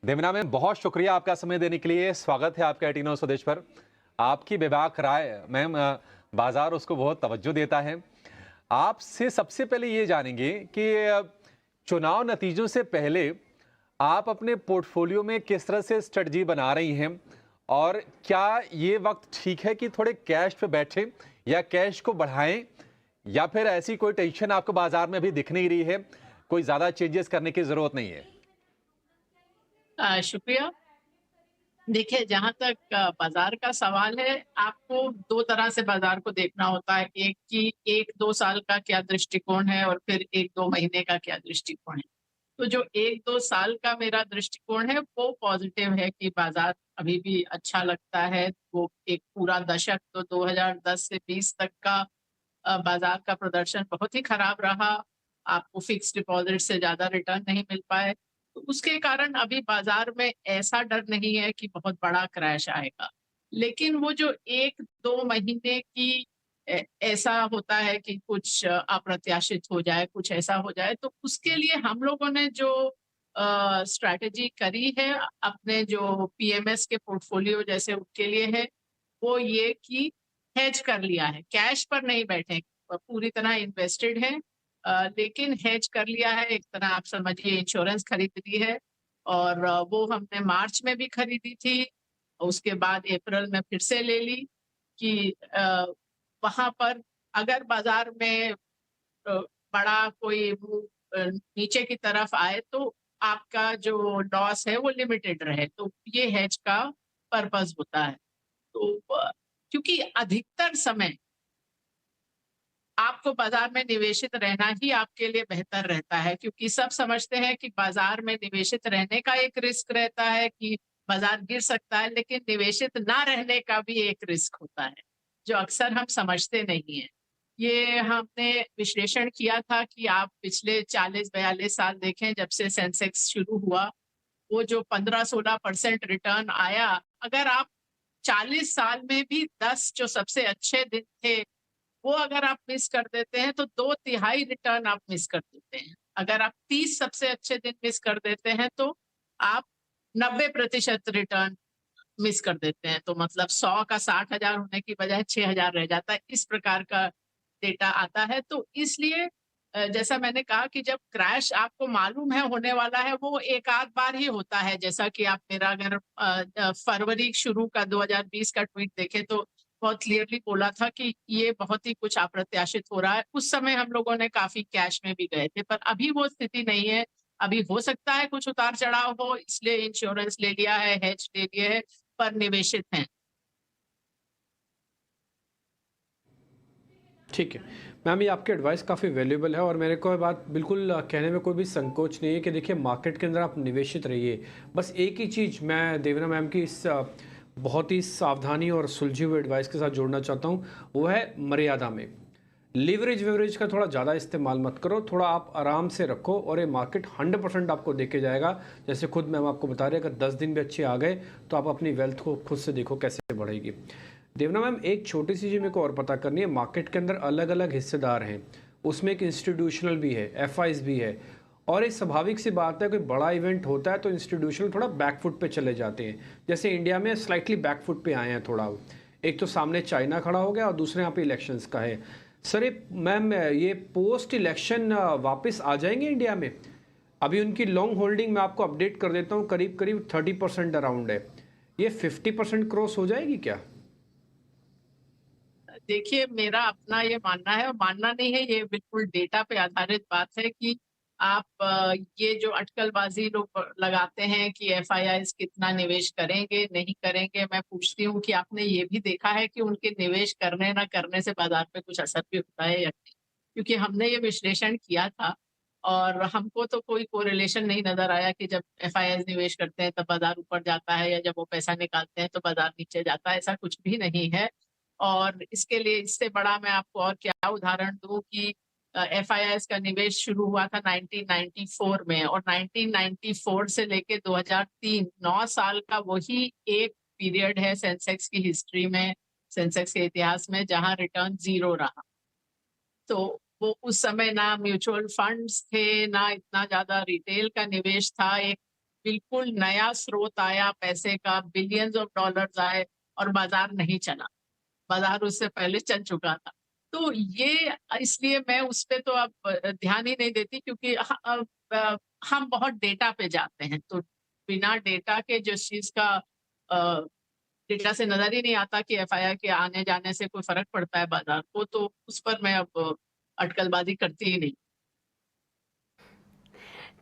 देवना मैम, बहुत शुक्रिया आपका समय देने के लिए। स्वागत है आपका 18 स्वदेश पर। आपकी बेबाक राय मैम, बाजार उसको बहुत तवज्जो देता है। आपसे सबसे पहले ये जानेंगे कि चुनाव नतीजों से पहले आप अपने पोर्टफोलियो में किस तरह से स्ट्रेटजी बना रही हैं, और क्या ये वक्त ठीक है कि थोड़े कैश पे बैठें या कैश को बढ़ाएं, या फिर ऐसी कोई टेंशन आपको बाजार में अभी दिख नहीं रही है, कोई ज्यादा चेंजेस करने की जरूरत नहीं है? शुक्रिया। देखिए, जहाँ तक बाज़ार का सवाल है, आपको 2 तरह से बाज़ार को देखना होता है। एक कि 1-2 साल का क्या दृष्टिकोण है और फिर 1-2 महीने का क्या दृष्टिकोण है। तो जो 1-2 साल का मेरा दृष्टिकोण है, वो पॉज़िटिव है कि बाज़ार अभी भी अच्छा लगता है। वो एक पूरा दशक तो 2010 से 20 तक का बाज़ार का प्रदर्शन बहुत ही खराब रहा। आपको फ़िक्स्ड डिपॉज़िट से ज़्यादा रिटर्न नहीं मिल पाए। तो उसके कारण अभी बाज़ार में ऐसा डर नहीं है कि बहुत बड़ा क्रैश आएगा। लेकिन वो जो 1-2 महीने की ऐसा होता है कि कुछ अप्रत्याशित हो जाए, कुछ ऐसा हो जाए, तो उसके लिए हम लोगों ने जो स्ट्रैटेजी करी है, अपने जो पीएमएस के पोर्टफ़ोलियो जैसे उनके लिए है, वो ये कि हेज कर लिया है, कैश पर नहीं बैठे, पूरी तरह इन्वेस्टेड हैं, लेकिन हेज कर लिया है, एक तरह आप समझिए इंश्योरेंस खरीद ली है। और वो हमने मार्च में भी खरीदी थी, उसके बाद अप्रैल में फिर से ले ली कि वहाँ पर अगर बाज़ार में अ, बड़ा कोई मूव नीचे की तरफ आए तो आपका जो लॉस है वो लिमिटेड रहे, तो ये हेज का पर्पज़ होता है। तो क्योंकि अधिकतर समय आपको बाज़ार में निवेशित रहना ही आपके लिए बेहतर रहता है, क्योंकि सब समझते हैं कि बाज़ार में निवेशित रहने का एक रिस्क रहता है कि बाज़ार गिर सकता है, लेकिन निवेशित ना रहने का भी एक रिस्क होता है, जो अक्सर हम समझते नहीं हैं। ये हमने विश्लेषण किया था कि आप पिछले 40-42 साल देखें, जब से सेंसेक्स शुरू हुआ, वो जो 15-16% रिटर्न आया, अगर आप 40 साल में भी 10 जो सबसे अच्छे दिन थे, वो अगर आप मिस कर देते हैं, तो 2 तिहाई रिटर्न आप मिस कर देते हैं। अगर आप 30 सबसे अच्छे दिन मिस कर देते हैं, तो आप 90% रिटर्न मिस कर देते हैं। तो मतलब 100 का 60,000 होने की बजाय 6,000 रह जाता है। इस प्रकार का डेटा आता है। तो इसलिए जैसा मैंने कहा कि जब क्रैश आपको मालूम है होने वाला है, वो एक आध बार ही होता है। जैसा कि आप मेरा अगर फरवरी शुरू का 2020 का ट्वीट देखें, तो बहुत क्लियरली बोला था कि ये बहुत ही कुछ अप्रत्याशित हो रहा है। उस समय हम लोगों ने काफ़ी कैश में भी गए थे, पर अभी वो स्थिति नहीं है। अभी हो सकता है कुछ उतार-चढ़ाव हो, इसलिए इंश्योरेंस ले लिया है, हेज ले लिए है, पर निवेशित हैं। ठीक है। मैम, ये आपकी एडवाइस काफ़ी वैल्यूएबल है और मेरे को ये बात बिल्कुल कहने में कोई भी संकोच नहीं है कि देखिए मार्केट के अंदर आप निवेशित रहिए। बस एक ही चीज़ मैं देवना मैम की इस बहुत ही सावधानी और सुलझी हुई एडवाइस के साथ जोड़ना चाहता हूँ, वो है मर्यादा में। लीवरेज वेवरेज का थोड़ा ज़्यादा इस्तेमाल मत करो, थोड़ा आप आराम से रखो और ये मार्केट 100% आपको देके जाएगा। जैसे खुद मैम आपको बता रहे हैं, अगर 10 दिन भी अच्छे आ गए तो आप अपनी वेल्थ को खुद से देखो कैसे बढ़ेगी। देवना मैम, एक छोटी सी चीज़ मेरे को और पता करनी है। मार्केट के अंदर अलग अलग हिस्सेदार हैं, उसमें एक इंस्टीट्यूशनल भी है, एफआईज भी है, और एक स्वाभाविक सी बात है, कोई बड़ा इवेंट होता है तो इंस्टीट्यूशनल थोड़ा बैकफुट पे चले जाते हैं। जैसे इंडिया में स्लाइटली बैकफुट पे आए हैं थोड़ा। एक तो सामने चाइना खड़ा हो गया और दूसरे यहाँ पे इलेक्शंस का है। सर ये मैम, ये पोस्ट इलेक्शन वापस आ जाएंगे इंडिया में? अभी उनकी लॉन्ग होल्डिंग मैं आपको अपडेट कर देता हूँ, करीब करीब 30% अराउंड है। ये 50% क्रॉस हो जाएगी क्या? देखिए, मेरा अपना ये मानना है, और मानना नहीं है, ये बिल्कुल डेटा पे आधारित बात है कि आप ये जो अटकलबाज़ी लोग लगाते हैं कि एफआईआईज़ कितना निवेश करेंगे, नहीं करेंगे, मैं पूछती हूँ कि आपने ये भी देखा है कि उनके निवेश करने ना करने से बाज़ार पे कुछ असर भी होता है या नहीं? क्योंकि हमने ये विश्लेषण किया था और हमको तो कोई कोरिलेशन नहीं नज़र आया कि जब एफआईआईज़ निवेश करते हैं तब बाज़ार ऊपर जाता है, या जब वो पैसा निकालते हैं तो बाज़ार नीचे जाता है, ऐसा कुछ भी नहीं है। और इसके लिए इससे बड़ा मैं आपको और क्या उदाहरण दूँ कि एफआईआईज़ का निवेश शुरू हुआ था 1994 में, और 1994 से लेके 2003 9 साल का वही एक पीरियड है सेंसेक्स की हिस्ट्री में, सेंसेक्स के इतिहास में, जहाँ रिटर्न 0 रहा। तो वो उस समय ना म्यूचुअल फंड्स थे, ना इतना ज़्यादा रिटेल का निवेश था। एक बिल्कुल नया स्रोत आया पैसे का, बिलियंस ऑफ डॉलर्स आए और बाजार नहीं चला। बाजार उससे पहले चल चुका था। तो ये इसलिए मैं उस पे तो अब ध्यान ही नहीं देती, क्योंकि हम बहुत डेटा पे जाते हैं, तो बिना डेटा के जिस चीज़ का डेटा से नज़र ही नहीं आता कि एफआईआर के आने-जाने से कोई फ़र्क पड़ता है बाजार को, तो उस पर मैं अब अटकलबाज़ी करती ही नहीं।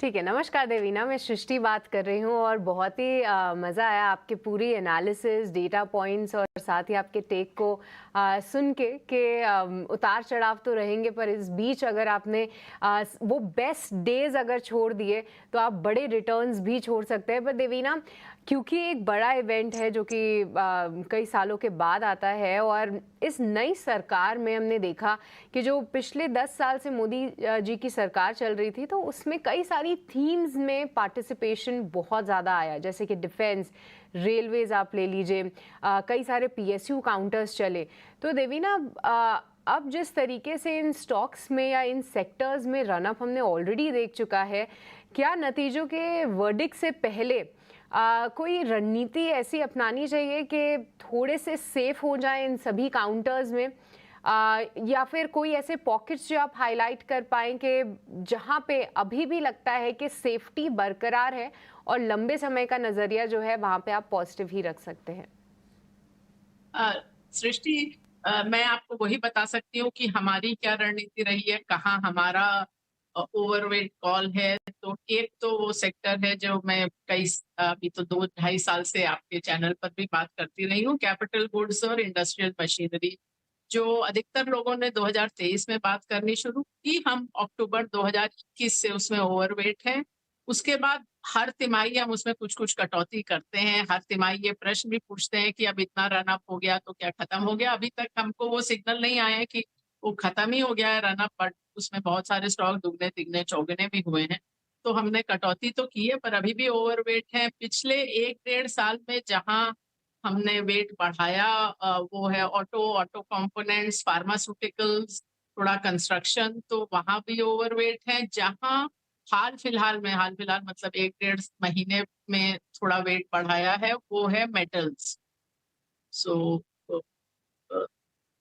ठीक है, नमस्कार देवीना, मैं सृष्टि बात कर रही हूँ और बहुत ही मज़ा आया आपके पूरी एनालिसिस, डेटा पॉइंट्स और साथ ही आपके टेक को सुन के कि उतार चढ़ाव तो रहेंगे, पर इस बीच अगर आपने वो बेस्ट डेज अगर छोड़ दिए तो आप बड़े रिटर्न्स भी छोड़ सकते हैं। पर देवीना, क्योंकि एक बड़ा इवेंट है जो कि कई सालों के बाद आता है और इस नई सरकार में हमने देखा कि जो पिछले 10 साल से मोदी जी की सरकार चल रही थी, तो उसमें कई सारी थीम्स में पार्टिसिपेशन बहुत ज़्यादा आया, जैसे कि डिफेंस, रेलवेज आप ले लीजिए, कई सारे पीएसयू काउंटर्स चले। तो देवीना, अब जिस तरीके से इन स्टॉक्स में या इन सेक्टर्स में रनअप हमने ऑलरेडी देख चुका है, क्या नतीजों के वर्डिक्ट से पहले कोई रणनीति ऐसी अपनानी चाहिए कि थोड़े से सेफ हो जाएं इन सभी काउंटर्स में, या फिर कोई ऐसे पॉकेट्स जो आप हाईलाइट कर पाएं कि जहां पे अभी भी लगता है कि सेफ्टी बरकरार है और लंबे समय का नजरिया जो है वहां पे आप पॉजिटिव ही रख सकते हैं? सृष्टि, मैं आपको वही बता सकती हूँ कि हमारी क्या रणनीति रही है, कहाँ हमारा ओवरवेट कॉल है। तो एक तो वो सेक्टर है जो मैं अभी तो 2 ढाई साल से आपके चैनल पर भी बात करती रही हूँ, कैपिटल गुड्स और इंडस्ट्रियल मशीनरी, जो अधिकतर लोगों ने 2023 में बात करनी शुरू की। हम अक्टूबर 2021 से उसमें ओवरवेट हैं। उसके बाद हर तिमाही हम उसमें कुछ-कुछ कटौती करते हैं। हर तिमाही ये प्रश्न भी पूछते हैं कि अब इतना रन अप हो गया तो क्या खत्म हो गया? अभी तक हमको वो सिग्नल नहीं आया है कि वो खत्म ही हो गया है रन अप, बट उसमें बहुत सारे स्टॉक दुगने, तिगने, चौगुने भी हुए हैं। तो हमने कटौती तो की है, पर अभी भी ओवरवेट है। पिछले 1 डेढ़ साल में जहाँ हमने वेट बढ़ाया वो है ऑटो कंपोनेंट्स, फार्मास्यूटिकल्स, थोड़ा कंस्ट्रक्शन, तो वहाँ भी ओवरवेट है। जहाँ हाल फिलहाल मतलब 1 डेढ़ महीने में थोड़ा वेट बढ़ाया है, वो है मेटल्स। सो अ अ,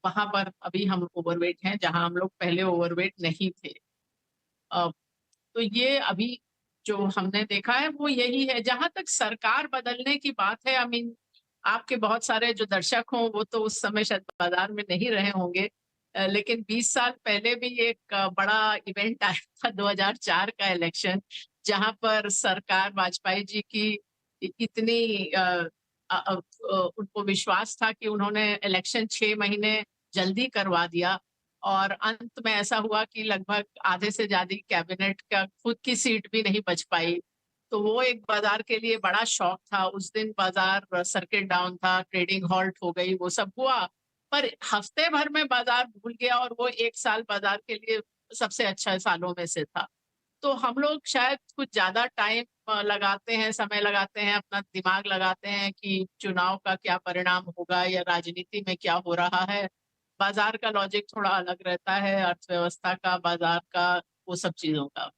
वहाँ पर अभी हम ओवरवेट हैं, जहाँ हम लोग पहले ओवरवेट नहीं थे। अ, तो ये अभी जो हमने देखा है वो यही है। जहाँ तक सरकार बदलने की बात है, आई मीन आपके बहुत सारे जो दर्शक हों वो तो उस समय शायद बाजार में नहीं रहे होंगे। लेकिन 20 साल पहले भी एक बड़ा इवेंट आया था, 2004 का इलेक्शन, जहाँ पर सरकार वाजपेयी जी की इतनी उनको विश्वास था कि उन्होंने इलेक्शन 6 महीने जल्दी करवा दिया और अंत में ऐसा हुआ कि लगभग आधे से ज़्यादा कैबिनेट का खुद की सीट भी नहीं बच पाई। तो वो एक बाजार के लिए बड़ा शॉक था। उस दिन बाजार सर्किट डाउन था, ट्रेडिंग हॉल्ट हो गई, वो सब हुआ। पर हफ्ते भर में बाजार भूल गया और वो 1 साल बाजार के लिए सबसे अच्छा सालों में से था। तो हम लोग शायद कुछ ज़्यादा टाइम लगाते हैं, समय लगाते हैं, अपना दिमाग लगाते हैं कि चुनाव का क्या परिणाम होगा या राजनीति में क्या हो रहा है। बाजार का लॉजिक थोड़ा अलग रहता है, अर्थव्यवस्था का, बाजार का, वो सब चीज़ों का।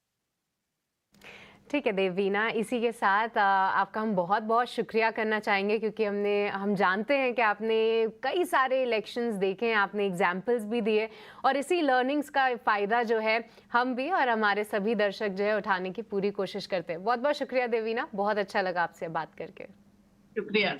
ठीक है देवीना, इसी के साथ आपका हम बहुत-बहुत शुक्रिया करना चाहेंगे, क्योंकि हम जानते हैं कि आपने कई सारे इलेक्शंस देखे हैं, आपने एग्जाम्पल्स भी दिए और इसी लर्निंग्स का फ़ायदा जो है हम भी और हमारे सभी दर्शक जो है उठाने की पूरी कोशिश करते हैं। बहुत-बहुत शुक्रिया देवीना, बहुत अच्छा लगा आपसे बात करके। शुक्रिया।